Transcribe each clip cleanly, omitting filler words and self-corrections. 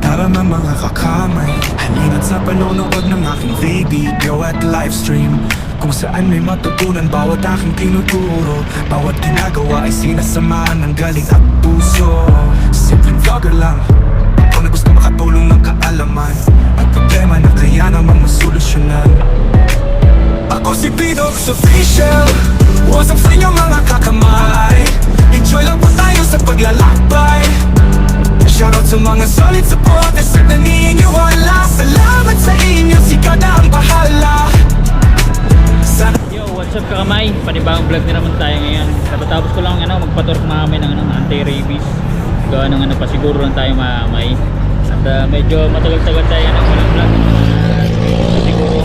Tara na mga kakamay, halina't sa panonood ng aking video at livestream, kung saan may matutunan bawat aking tinuturo. Bawat ginagawa ay sinasamahan ng galing at puso. Simpleng vlogger lang, ako na gusto makatulong ng kaalaman at problema na kaya namang masolusyonan. Ako si Pidox Official, what's up sa inyo mga kakamay? Enjoy lang po tayo sa paglalakbay. Shoutout sa mga solid supporters at naniniwala. Salamat sa inyo, sika na ang bahala. Yo, what's up kakamay? Panibagong vlog na naman tayo ngayon. Tapos ko lang magpaturok namin ng anti-rabies. Gawa ng pasiguro lang tayo mamay. At medyo matagal-tagal tayo ng walang vlog. Siguro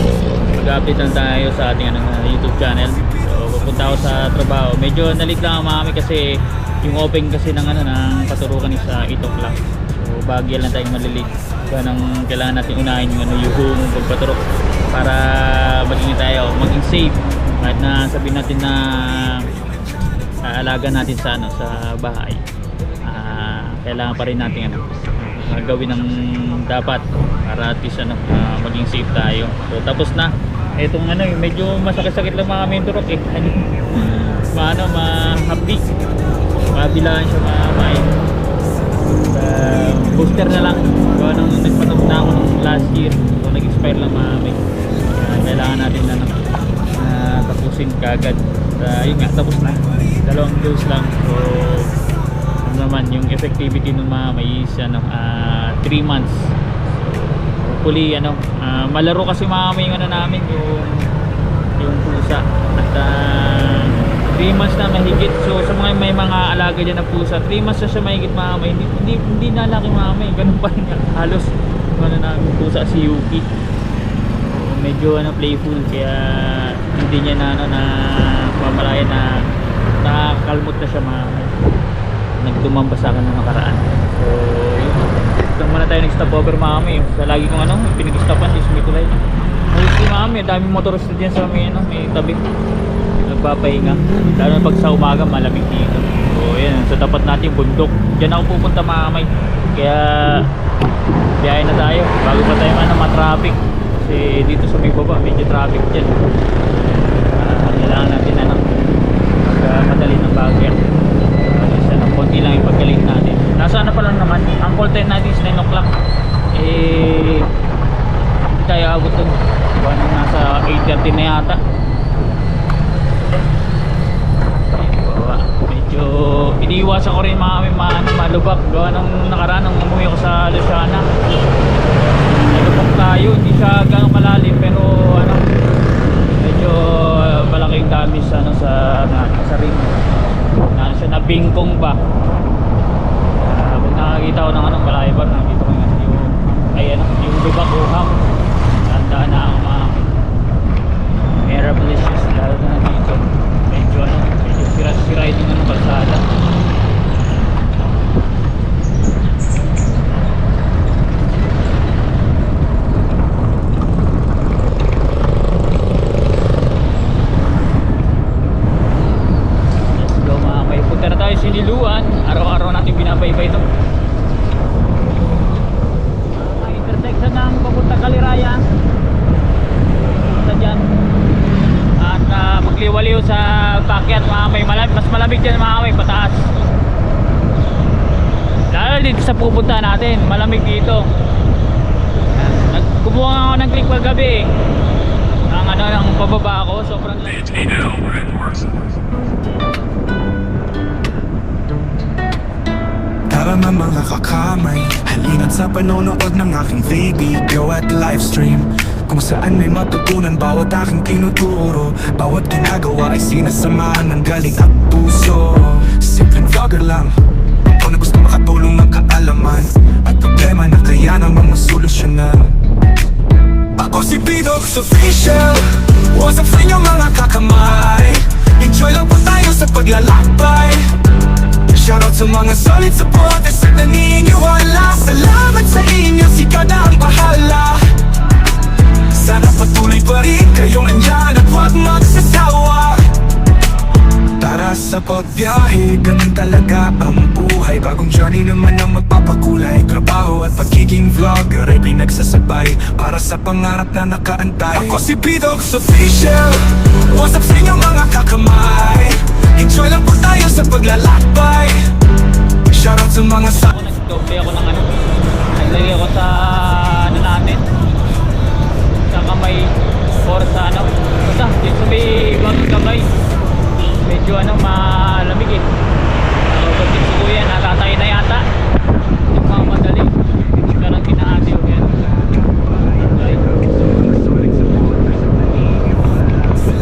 mag-update lang tayo sa ating YouTube channel. So pupunta ako sa trabaho. Medyo nalit lang ang mami kasi yung open kasi ng ng paturukan is 8 o'clock. So bagya lang tayong malilate. Kaya nang kailangan natin unahin yung pagpaturok para maging tayo, maging safe. Kahit na sabihin natin na aalaga natin sa sa bahay. Kailangan pa rin natin gawin ng dapat para at least maging safe tayo. So tapos na itong medyo masakit-sakit lang mga mentorok mahabi. Mabilaan siya mamay. Booster na lang. Gawa nang nagpanood na ako ng last year. So nag-expire lang mamay. Kailangan natin tapusin kagad. Yun nga, tapos na. 2 dose lang. So naman yung effectivity ng mamay is 3 months. Hopefully malaro kasi mamay yung namin yung pusa. At 3 months na mahigit. So sa mga may mga alaga dyan na pusa, 3 months na siya mahigit mamay. Hindi na laki mamay. Ganun pa rin halos namin pusa si Yuki. So, medyo playful kaya hindi niya na mamalaya na nakakalmot na siya mamay. Nagtumamba sa akin ng nakaraan. So yun. Doon muna tayo nag-stopover mamay. So lagi kong pinag-stopan is Mikulay. Ayos mamay, daming motorista dyan sa may tabi. Nagpapahinga, lalo na pag sa umaga malamig dito. So yan, sa tapat natin bundok, dyan ako pupunta mamay. Kaya biyahe na tayo bago pa tayo ma-traffic kasi dito sa may baba medyo traffic dyan. Kailangan natin madali ng bagay. Konti lang ipagaling natin. Nasa pa lang naman, ang call time natin is 9 o'clock. Hindi tayo abot dun. Nasa 8:30 na yata. Medyo iniiwasan ko rin malubak. Gawa ng nakaraan nang umuwi ako sa Luciana. Nalubak tayo, hindi siya ganang malalim pero medyo malaking damage sa rim. Siya nabingkong ba. Pag nakakita ko ng malayo ba, nakikita ko yung lubak uham. Tandaan na ang mga terrible issues lalo na dito. Medyo sira-sira din ng kalsada. Let's go mga may. Punta na tayo Siniluan. Araw-araw natin binabaybay ito. Intersection ng papunta Kaliraya. Punta dyan. At magliwaliw sa pakyat mamay. Mas malamig dyan mamay pataas. Lalo dito sa pupunta natin malamig dito. Kumuha nga ako ng click paggabi ang pababa ako sobrang lamig. Tara na mga kakamay, halina't sa panonood ng aking video at livestream, kung saan may matutunan bawat aking tinuturo. Bawat ginagawa ay sinasamahan ng galing at puso. Simpleng vlogger lang, ako na gusto makatulong ng kaalaman at problema na kaya namang masolusyonan. Ako si Pidox Official, what's up sa inyo mga kakamay? Enjoy lang po tayo sa paglalakbay. Shoutout sa mga solid supporters at naniniwala. Salamat sa inyo, sika na ang bahala. Sana patuloy pa rin kayong andyan at huwag magsasawa. Tara sa pagbiyahe, ganun talaga ang buhay. Bagong journey naman ang magpapakulay. Trabaho at pagiging vlogger ay pinagsasabay para sa pangarap na nakaantay. Ako si Pidox Official, what's up sa inyo mga kakamay? Enjoy lang po tayo sa paglalakbay. Shoutout sa mga sa... Nag-doble ako ng ano. Naglagay ako sa ano natin. Sa kamay or sa ano. Basta, dito sa may bagong kamay. Medyo ano, malamig eh. Pag ko yan, natatay na yata. Yung mga madali. Parang kinaati o yan.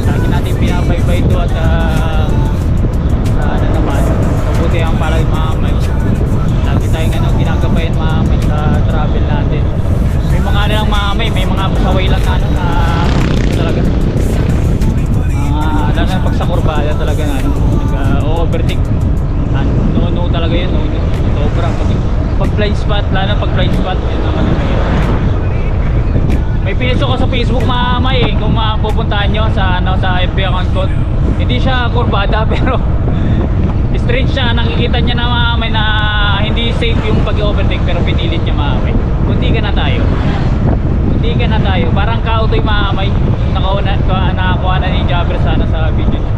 Lagi natin pinabaybay ito at ano naman, mabuti ang palagi mga may. Lagi tayong ano, ginagabayan mga may sa travel natin. May mga ano lang mga may mga pasaway lang na ano na talaga. Lalo na pag sa kurbada talaga na ano, nag-overtake. No talaga yun, no. Sobra. Pag blind spot, lalo na pag blind spot, yun naman yung may piso ko sa Facebook mamay eh, kung mapupuntahan nyo sa, ano, sa FB account ko. Hindi siya kurbada pero strange siya, nakikita niya na mamay na hindi safe yung pag-overtake pero pinilit niya mamay. Kunti ka na tayo. Kunti ka na tayo. Parang kautoy mamay. Nakakuha na ni Jabber sana sa video niya.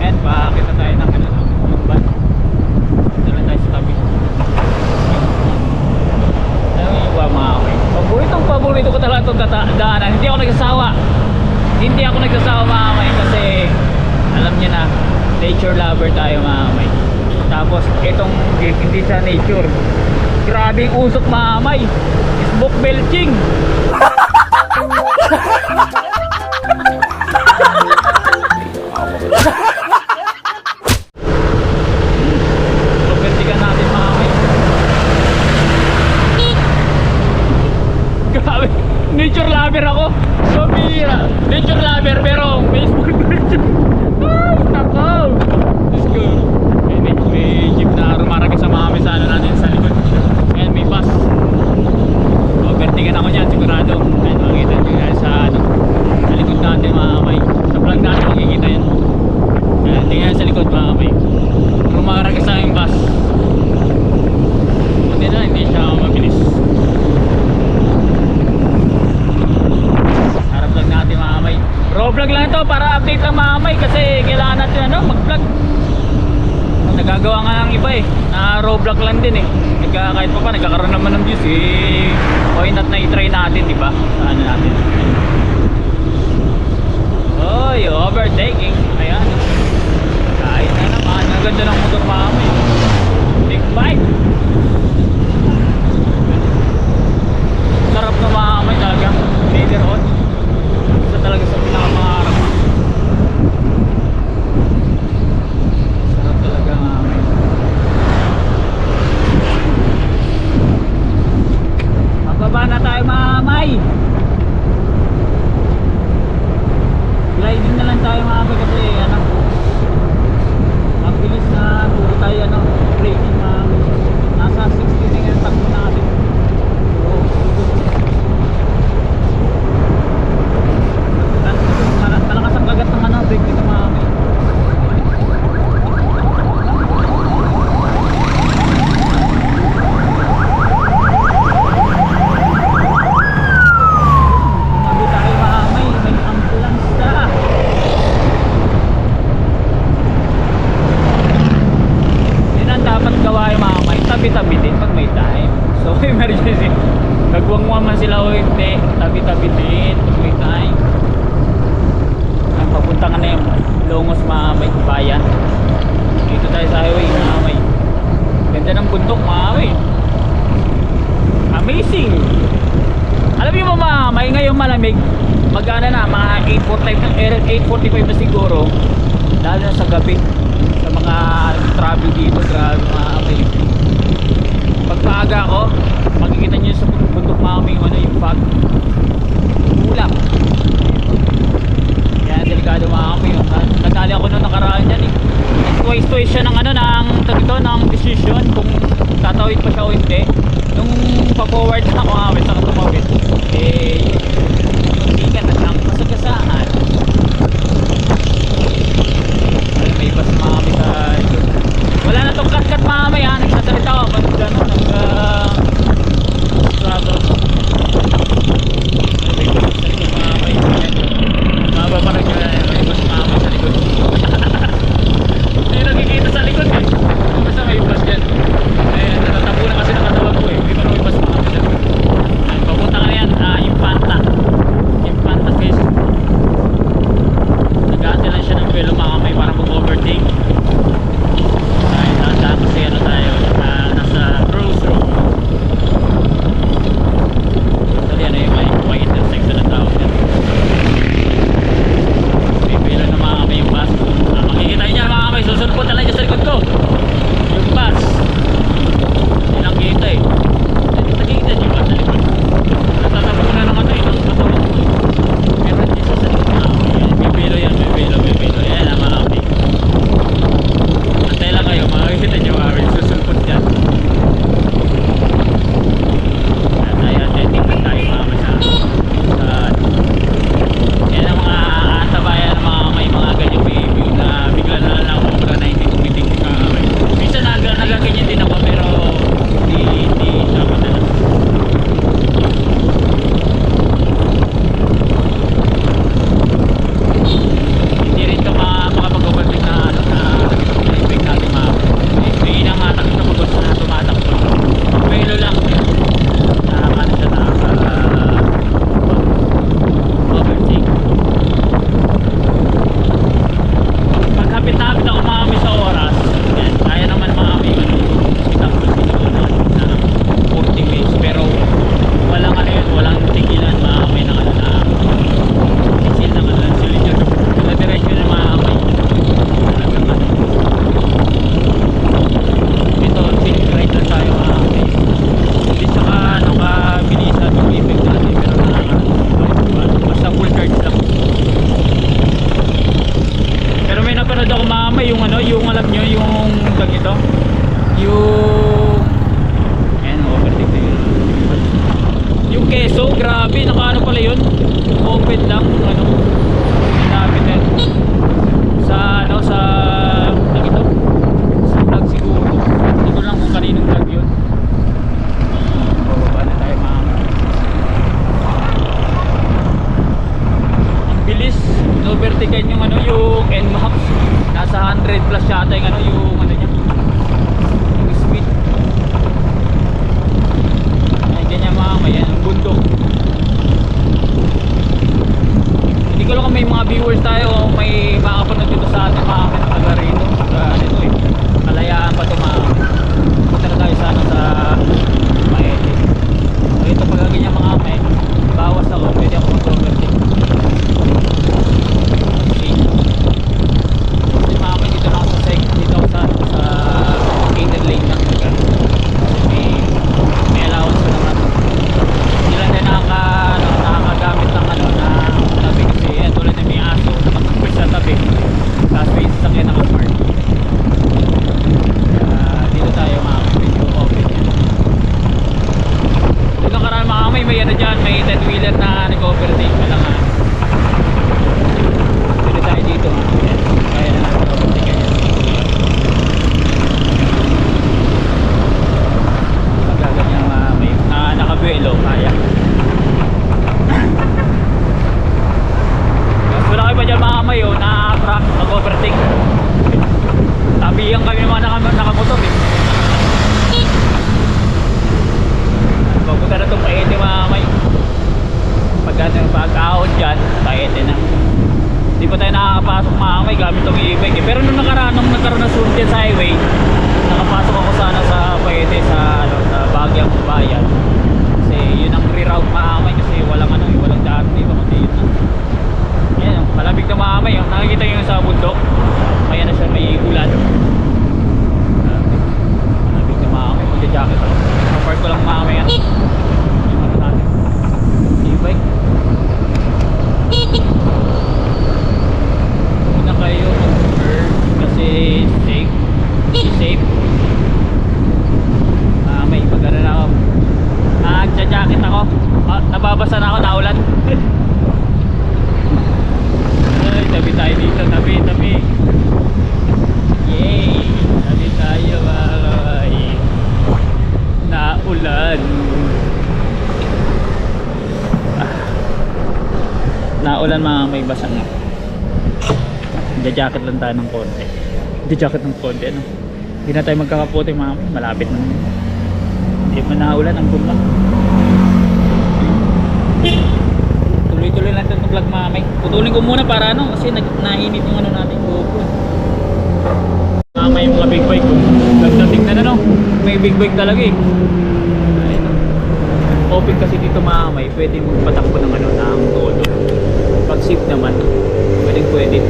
And pakita tayo ng ano, yung van. Dala tayo sa tabi. Ano yung iba mamay? Paborito ko talaga itong daanan. Hindi ako nagsasawa mamay kasi alam niya na nature lover tayo mamay. Tapos itong hindi sa nature, grabing usok mamay, smoke belching. Pagkatigan natin mamay. Grabe, nature lover ako. Sobira, nature lover pero may smoke belching. Ay, takaw. Let's go. May jeep na rumaragay sa mga mesano natin sa likod. Ayan, may bus. Overtaken ako niyan, sigurado. Ayan, makikita nyo yan sa, ano, sa likod natin mga kamay. Sa vlog natin makikita yan. Ayan, tingnan sa likod mga kamay. Rumaragay sa aking bus. Buti na, hindi siya mabilis. Harap vlog natin mga kamay. Raw vlog lang ito para update lang mga kamay kasi kailangan natin ano, mag-vlog. Nagagawa nga ng iba eh, na raw vlog lang din eh. Kahit pa nagkakaroon naman ng views eh. Why not na i-try natin, di ba? Sa ano natin. Oy, overtaking. Ayan. Kahit na naman, ang ganda ng motor pa kami. Big bike. Sarap na mga kamay talaga. Later on. Isa talaga sa pinakamangarap. Sarap talaga mga kamay. Mababa na tayo mga kamay. Gliding na lang tayo mga kamay kasi ano, ang bilis na puro tayo ano, braking mga kamay. Nasa 60 na yung takbo natin. Malakas ang kagat ng ano, brake dito mga kamay. Tabi-tabi din pag may time. So emergency, nagwangwang man sila o hindi, tabi-tabi din pag may time. Papunta ka na yung Longos mga may bayan. Dito tayo sa highway mga may. Ganda ng bundok mga may. Amazing. Alam niyo mo mga may, ngayong malamig, mag-ana na mga 8:45 na siguro. Lalo na sa gabi sa mga travel dito, grabe mga may. Pagpaaga ako, makikita nyo sa bundok maming ano, yung fog. Ulap. Yan, delikado mga kami. Nagdali ako nung nakaraan dyan eh. Twice siya ng ano, ng decision kung tatawid pa siya o hindi. Nung pa-forward na ako kami sa tumawid, eh, yung tikan na siyang masagasaan. May bus mga kami pumunta lang dyan sa likod ko. Yung bus. Hindi lang kita eh. Nakikita niyo ba sa likod? Natatabunan ng ano eh, ng katawan ko eh. Meron din sa likod na ako. Bibilo yan, bibilo. Yan ang mga kami. Antay lang kayo, makikita niyo kami. Susulpot yan. Tayo, tingnan tayo mga sa yan ang mga atabayan ng mga may mga ganyang review na bigla na lang ako na hindi tumiting ka. Minsan nagaganyan din ako pero hindi siya madalas. Hindi rin ka makapag-overtake na ano na expect natin mga hindi nang matak na pagod na tumatak ko. Pelo lang nakakano siya na overtake. Pagkapit na ako makami sa oras, yan, kaya naman makami itakbo siguro na 40 minutes pero walang ano yun, walang tigilan makami na ano na sisil naman lang sila dyan wala direksyon na makami talagang ano ito, silk ride lang tayo makami hindi saka ano ka bilisan yung effect natin pero basta full charge lang. Pero may napanood ako mama yung ano, yung alam nyo, yung tag ito yung ayan, overtake na yun yung keso, grabe, nakaano pala yun open lang, ano sinabi din sa ano, sa tag ito sa vlog siguro hindi ko lang kung kaninong vlog yun. Bababa na tayo mama. Ang bilis overtaken yung ano, yung NMAX nasa 100 plus yata yung ano, yung ano niya yung speed ay ganyan mga yan yung bundok. Hindi ko lang kung may mga viewers tayo o may makapanood dito sa ating mga taga rito sa ano eh, kalayaan pa ito mga punta na tayo sa ano sa Maete. Ito pag ganyan mga may bawas ako, pwede ako mag-overtake. Dito na ako sa dito ako sa gated lane lang kasi may allowance ko naman. Hindi lang din nakakagamit ng ano na tabi kasi yan tulad na may aso nakapagpwis sa tabi tapos may sasakyan nakapark. Dito tayo medyo open yan. Dito karami mga may ano dyan, may 10 wheeler na nag-overtake malangan. Dito tayo dito kaya na natin overtake yan. Magaganyan may nakabuelo kaya. Wala kayo pa dyan mga kamay na-attract mag-overtake. Tabihan kami naman nakamotor eh. Papunta na itong Paete mga kamay. Pag-ahon dyan, Paete na. Hindi pa tayo nakakapasok mga kamay gamit itong e-bike eh. Pero nung nagkaroon ng sunod sa highway, nakapasok ako sana sa Paete sa Bagyang Bayan. Kasi yun ang reroute mga kamay kasi walang ano, walang daan dito kasi yun lang. Yan, malamig na mga kamay. Nakikita nyo sa bundok. Kaya na siya may ulan. Malamig na mga kamay. Magja-jacket ako. Park ko lang mga kamay. Yung ano natin. E-bike. Muna kayo mag-burn kasi safe. Safe. May pag-ano na ako. Nagja-jacket ako. Nababasa na ako, naulan. Ay, tabi tayo dito. Tabi. Yay! Tabi tayo ay naulan. Naulan mga may basa nga. Nagja-jacket lang tayo ng konti. Nagja-jacket ng konti, ano? Hindi na tayo magkakapote mga may. Malapit na. Hindi man naulan ang bumbang. Tuloy-tuloy lang itong vlog mga may. Putulin ko muna para ano kasi nainit yung ano natin GoPro. Mga may mga big bike ko. Nagdating na ano. May big bike talaga eh. Ayun. Open kasi dito mga may. Pwede magpatakbo ng ano ng todo. Pag safe naman. Pwede.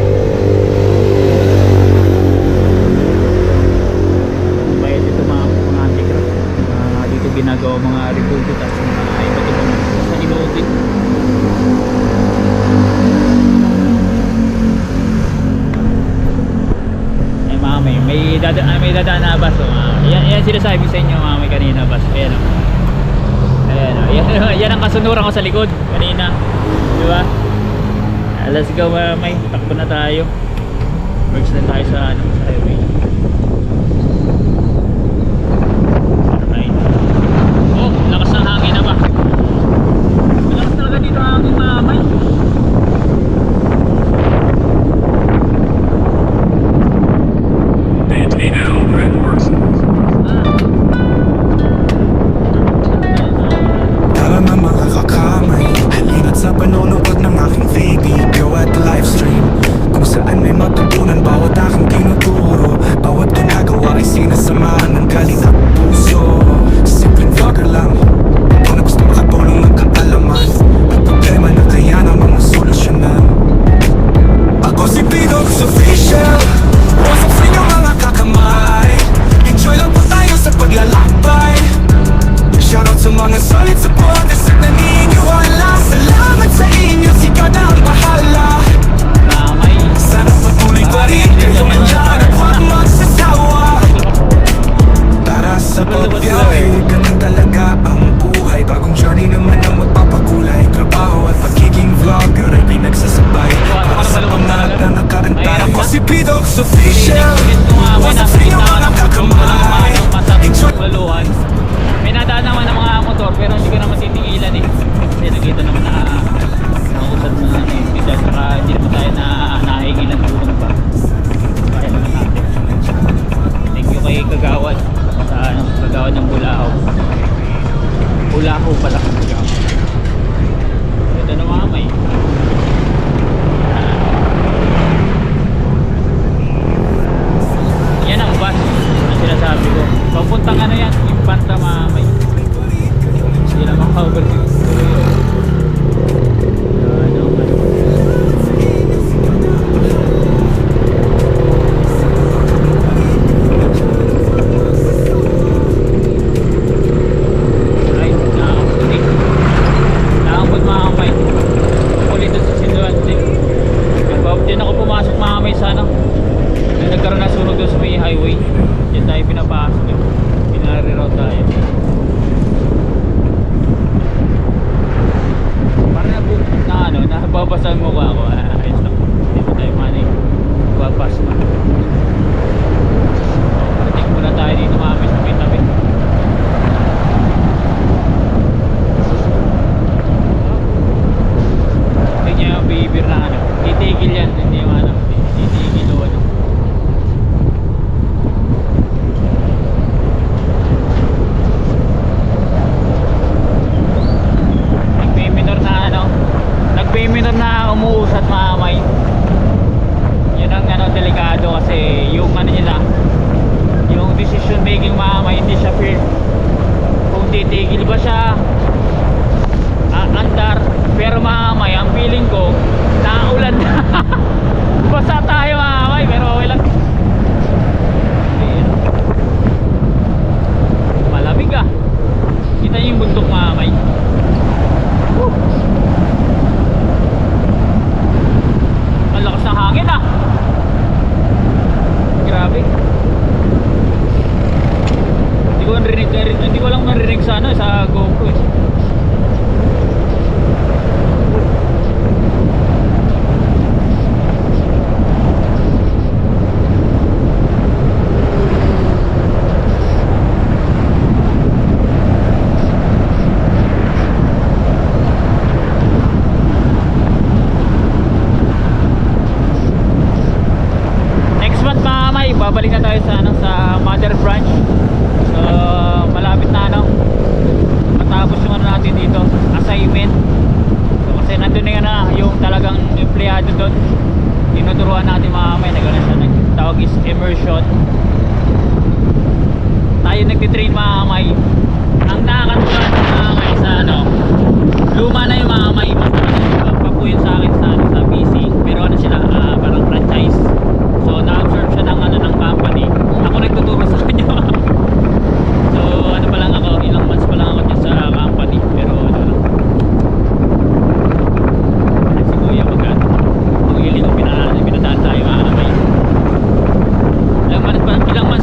may dadaan na bus. Yan sinasabi ko sa inyo mga may kanina bus. Ayan o. Ayan o. Yan ang kasunuran ko sa likod kanina. Diba? Let's go may takbo na tayo. Works na tayo sa highway. Alright. Oh, lakas ng hangin na ba? Malakas talaga dito ang hangin mamay. Tara na mga kakamay, halina't sa panonood ng aking video at livestream, kung saan may matutunan bawat aking tinuturo. Bawat ginagawa ay sinasamahan ng galing at puso. Simpleng vlogger lang, ako na gusto makatulong ng kaalaman at problema na kaya ng mga solusyonan. Ako si Pidox Official, wasap sa inyo mga kakamay. Enjoy lang po tayo sa paglalakbay. Shoutout sa mga solid supporters at naniniwala. Salamat sa inyo, sikat na ang bahala. Mamay. Sana patuloy pa rin kayo nandyan at huwag magsasawa. Para sa pagbiyahe, ganun talaga ang buhay. Bagong journey naman ang magpapakulay. Trabaho at pagiging vlogger ay pinagsasabay. Para sa pangarap na nakarantay. Ako si Pidox Official, wasap sa inyo mga kakamay. Enjoy. Laluhan. May nadaan naman ng mga motor pero hindi ko naman titigilan eh. Kasi nakita naman na nakusad na netizen saka hindi naman tayo na nahigilan tulong pa. Kaya naman natin. Thank you kay Kagawad sa Kagawad ng Bulao. Bulao pala. Ito na mga may. Yan ang bus ang sinasabi ko. Papuntang ano yan, Infanta Mamay. Hindi na makaubal siguro yun. Ay, nakakapun eh. Nakakapun Mamay. Ulit doon sa Sinduan. Diyan ako pumasok Mamay sana. Nagkaroon na sunog doon sa may highway. Diyan tayo pinapasok eh. Pinare-route tayo. Parang nababasan mo ba ako? Ayos lang. Hindi mo tayo manay. Bapas na. Parating muna tayo dito Mamay sa may tabi. Hindi niya yung bibir na ano. Titigil yan. Hindi yung ano. Titigil o ano. Nagpe-minor na umuusat Mamay. Yun ang ano, delikado kasi yung ano nila, yung decision making Mamay, hindi siya fair. Kung titigil ba siya andar, pero Mamay, ang feeling ko naulan na. Basta tayo Mamay, pero okay lang. Malamig ah. Kita niyo yung bundok Mamay. Ang lakas ng hangin ah. Grabe. Hindi ko lang narinig sa ano, sa GoPro eh. Babalik na tayo sa ano, sa mother branch. So malapit na ano, matapos yung ano natin dito, assignment. So kasi nandun na yung talagang empleyado doon. Tinuturuan natin Mamay, tawag is immersion. Tayo nagtitrain Mamay. Ang nakakatuwa Mamay sa ano, luma na yung Mamay. Papuyin sa akin sa, ano, sa PC. Pero ano sila, parang franchise. So na-absorb siya ng ano, ng company. Ako nagtuturo sa kanya. So ano pa lang ako, ilang months pa lang ako dyan sa company. Pero ano lang. Si Kuya magkano. Ang hiling ko pinadaan tayo Mamay. Ilang months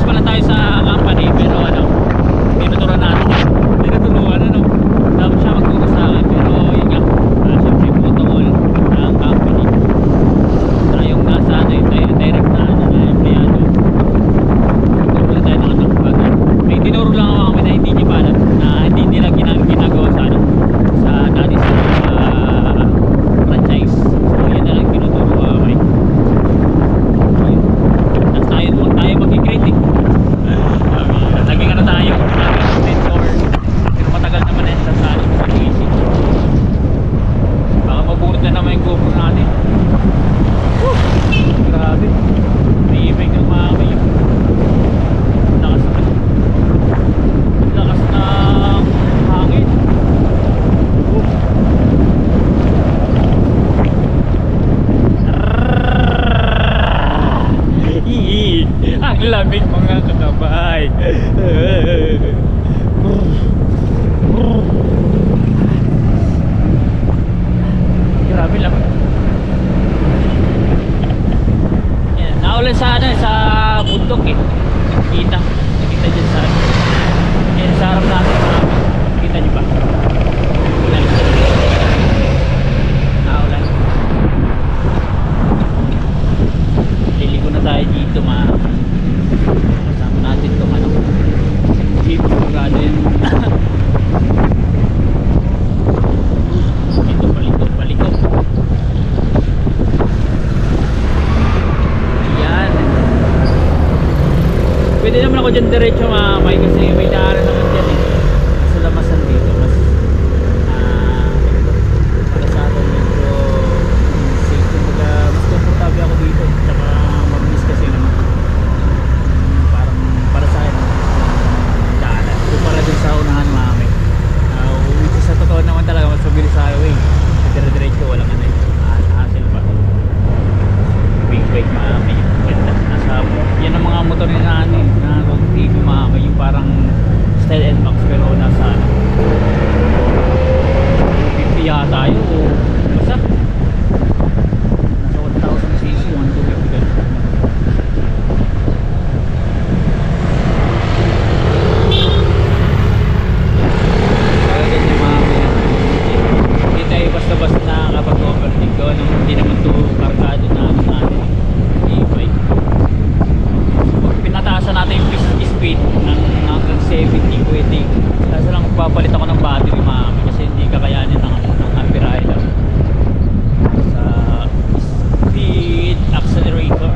mga kakabay. Grabe lang. Yan, naulan sa ano, sa bundok eh. Nakita dyan sa ano. Yan sa harap natin. Kita niyo ba? Ulan. Naulan. Liligo na tayo dito kasama natin itong ano. Jeep, sigurado yan. Palikot. Ayan. Pwede naman ako dyan diretso mamay kasi may daanan naman dyan eh. Sa lamasan dito mas para sa akin medyo safe, kumbaga mas komportable ako dito. Tsaka mabilis kasi naman. Parang para sa akin daanan. Kumpara dun sa unahan mamay. Which is sa totoo naman talaga mas mabilis sa highway. Dire-diretso walang ano eh. Hassle pa. Big bike mamay. Ganda. Yan ang mga motor na ano eh. Na TV mamay. Yung parang Style and Max pero nasa ano. 250 yata yun. O basta. Nasa 1,000cc. 1,250 ganun. Basta nakakapag-overtake ko hindi naman ito kargado na natin e-bike. Pinataasan natin yung speed ng hanggang 70 pwede kaso lang magpapalit ako ng battery kasi hindi kakayanin ng amperahe lang sa speed accelerator.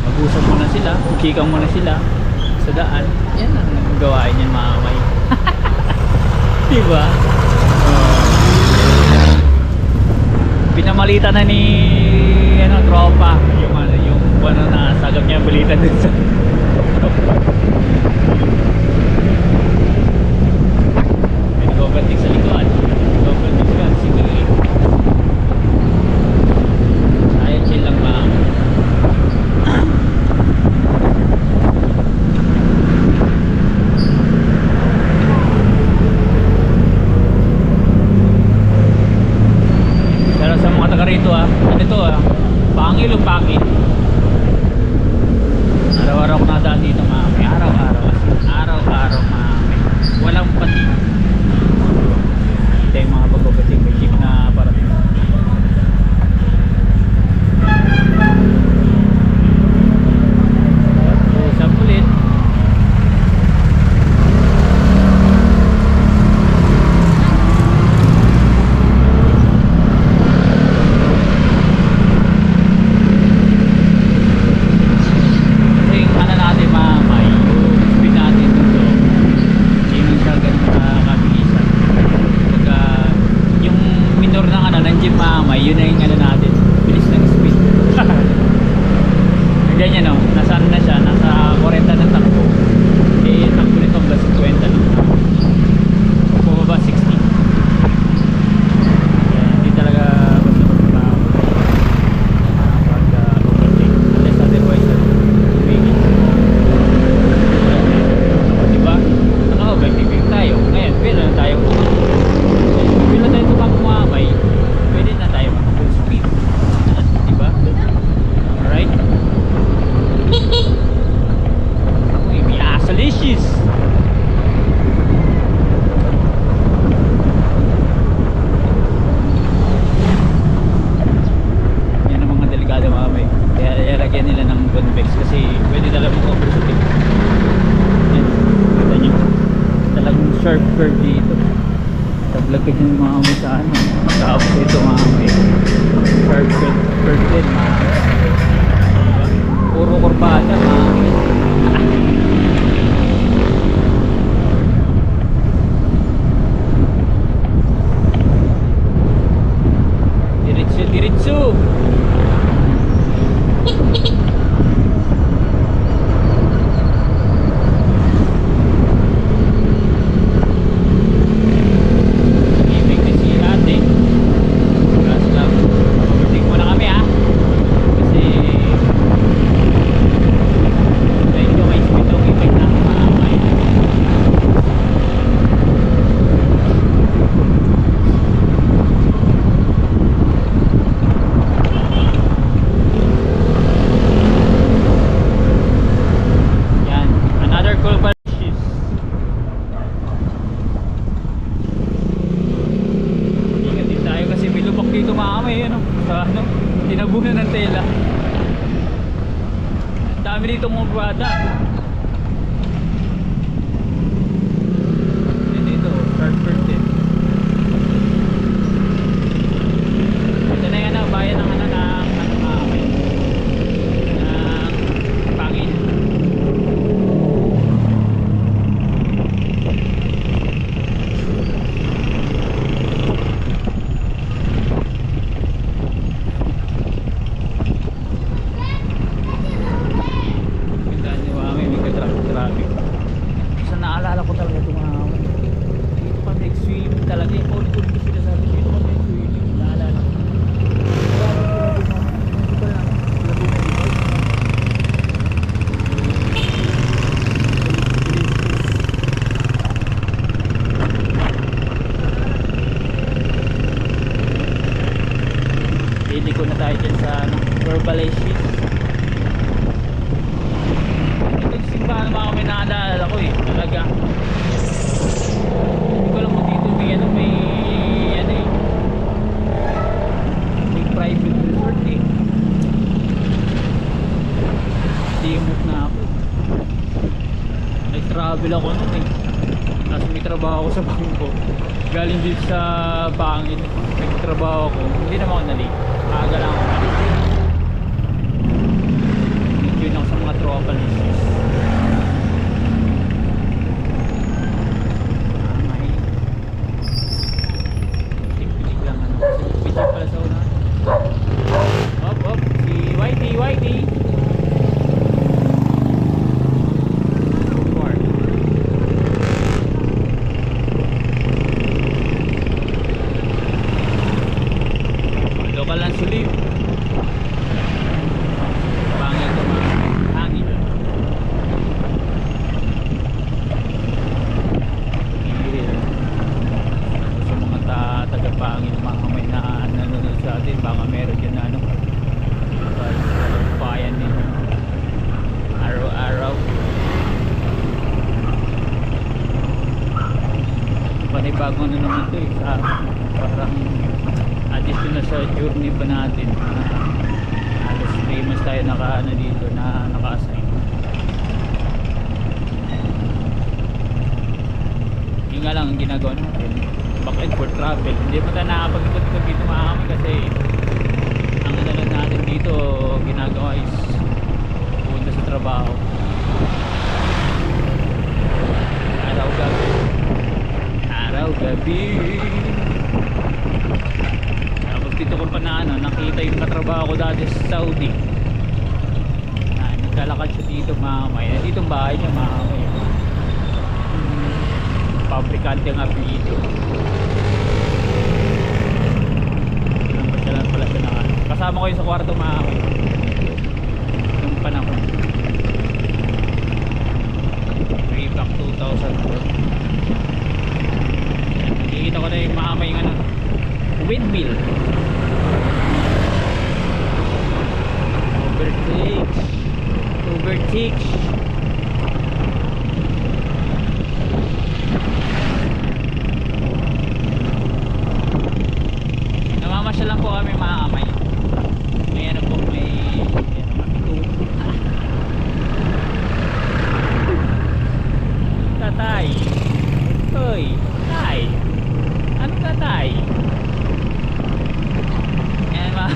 Mag-usap muna sila, chikang muna sila sa daan. Yan ang gawain yan mamay. Diba? Pinamalita na ni tropa yung na sagap niya balita dun sa may nag-overtake sa likuan. Nag-overtake sila, sige. Ayaw chill lang mamay. Rito Pangil o Pangil. Araw-araw ko nadaan dito mami. Araw-araw mami. Walang pati. Ito yung mga pag-overtake. May jeep na parating. Usap ulit. Yun na yung ano natin, bilis ng speed. Ganyan no, nasaan na siya, nasa 40 ng takbo. Eh, takbo nito hanggang 50 na. Bumaba 60. Hindi talaga basta pag-overtake. Unless otherwise, tumigil. Diba? Naka-overtake tayo. Ngayon, pwede na tayo tumamay. Pwede na tayo mag-full speed. Diba? Alright? Uy, may asalicious! Yan ang mga delikado mamay. Kaya lagyan nila ng convex kasi pwede talaga mag-overshoot. Yan. Kita nyo. Talagang sharp curve dito. Tablagay yung mga amoy sa ano. Tapos ito mga amoy. Sharp curve din mga diba? Puro kurbada mga amoy. Diretso. ng tela. Ang dami dito mga bata. Dito, start first din. Ito na yan, bayan ng pangin. Traffic. Sa naalala ko talaga ito mga dito pa nag-swimming talaga. Ulit-ulit ko sila sabi dito pa nag-swimming. Naalala ko. Pili ko na tayo dyan sa Verbalize Shift. Simbahan mga kami naaalala ko eh, talaga. Hindi ko alam mo dito may may private resort eh. Timot na ako. Nag-travel ako nun eh. Tapos may trabaho ako sa bangko. Galing dito sa bangin. Nagtrabaho ako. Hindi naman ako nalate. Maaga lang ako nalate. Yun ako sa mga tropa lists. Whitey. Lokal lang sulit. Pangil ito mga hangin. Sa mga taga-pangil, mga may nanonood sa atin, baka meron dyan na bayan din araw-araw. Panibagong na naman ito eh, parang addition na sa journey pa natin. Halos 3 months tayo dito na naka-assign. Yun nga lang ang ginagawa natin, back and forth travel. Hindi pa tayo nakapag-ikot-ikot dito mga kami kasi ang nalang natin dito ginagawa is punta sa trabaho araw-gabi. Tapos dito ko pa nakita yung katrabaho ko dati sa Saudi naglalakad siya dito mamaya. Dito ang bahay niya mamaya. Pabrikante ang apelido. Lang pala siya na kasama ko yung sa kwarto mamaya nung panahon way back 2004. Nakikita ko na yung mamay yung windmill. Overtakes. Namamasya lang po kami mga kamay. May ano po, may tatay. Hoy, tay. Ano tatay? Yan ma.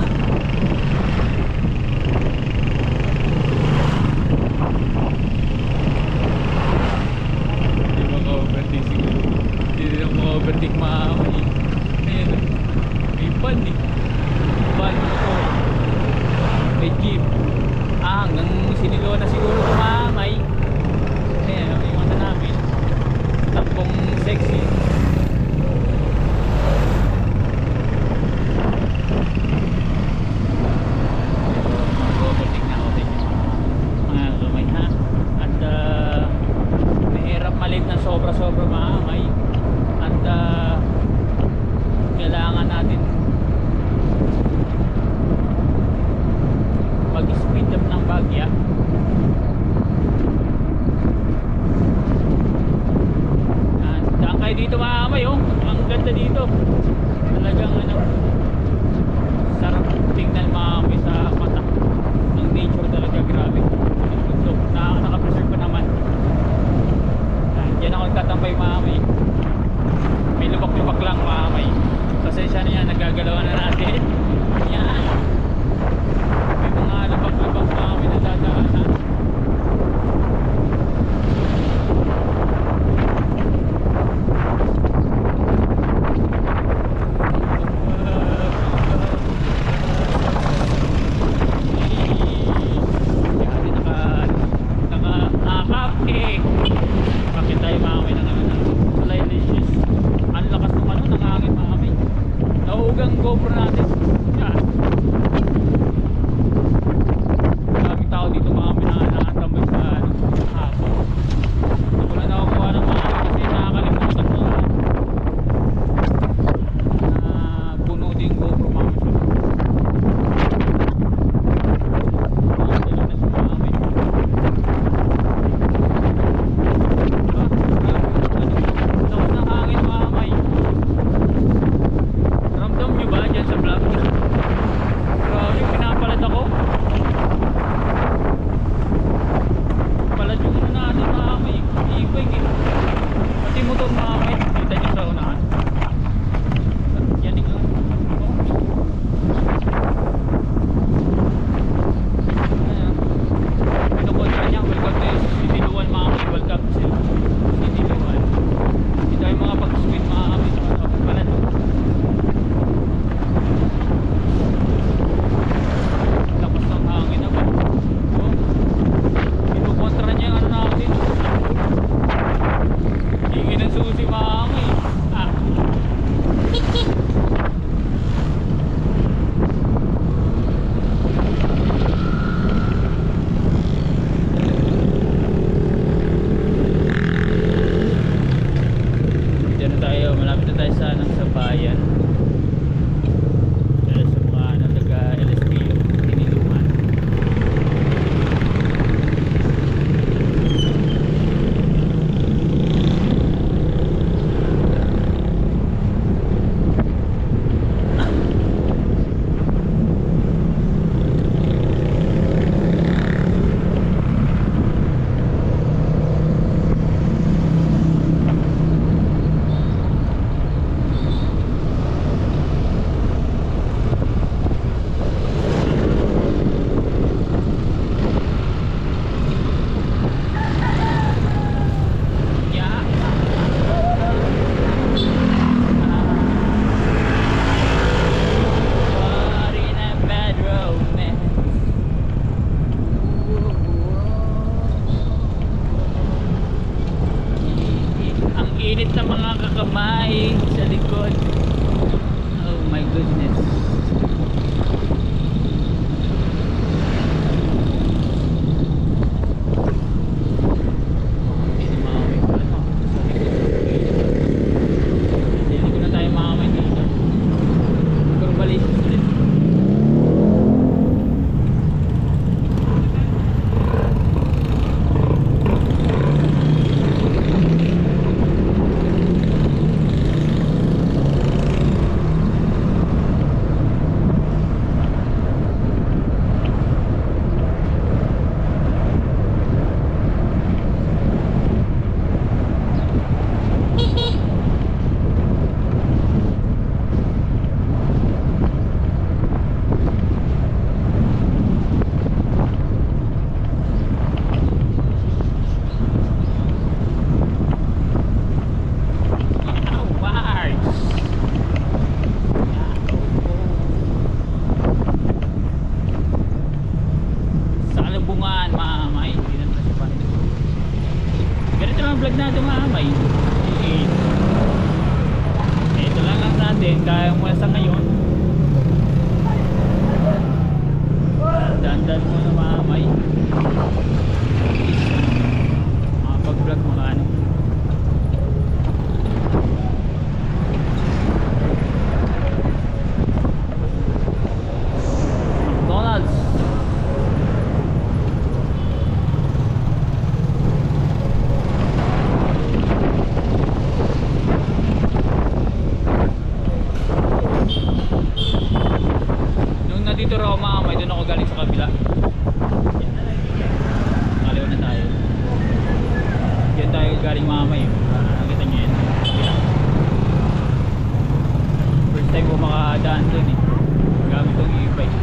vlog natin maamay. Ito lang natin, kaya muna sa ngayon. Dandan mo na maamay. Makapag-vlog mo ano. McDonald's. Nung nandito raw maamay, doon ako galing sa kabila. Kaliwa na tayo. Diyan tayo galing maamay. Nakita nyo yan. Kabila. First time ko makadaan doon eh. Gamit tong e-bike.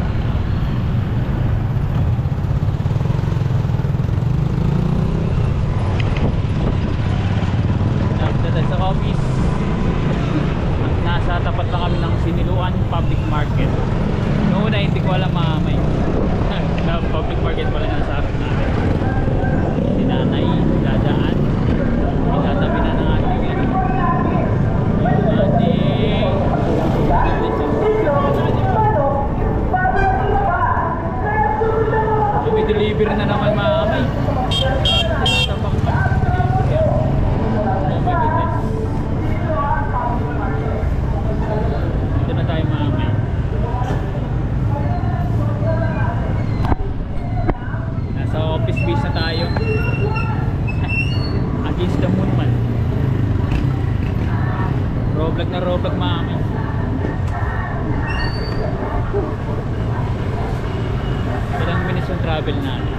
Nagdadal sa office. Nasa tapat na kami ng Siniluan Public Market. Noong una hindi ko alam maamay na public market pala na sa harap natin. Si nanay dadaan. Itatabi na ng ating may deliver na naman maamay. Tinatabak pa. Oh my goodness. Dito na tayo maamay. Nasa office base na tayo. Against the moon man. Roblox na Roblox maamay. Ilang minutes yung travel natin.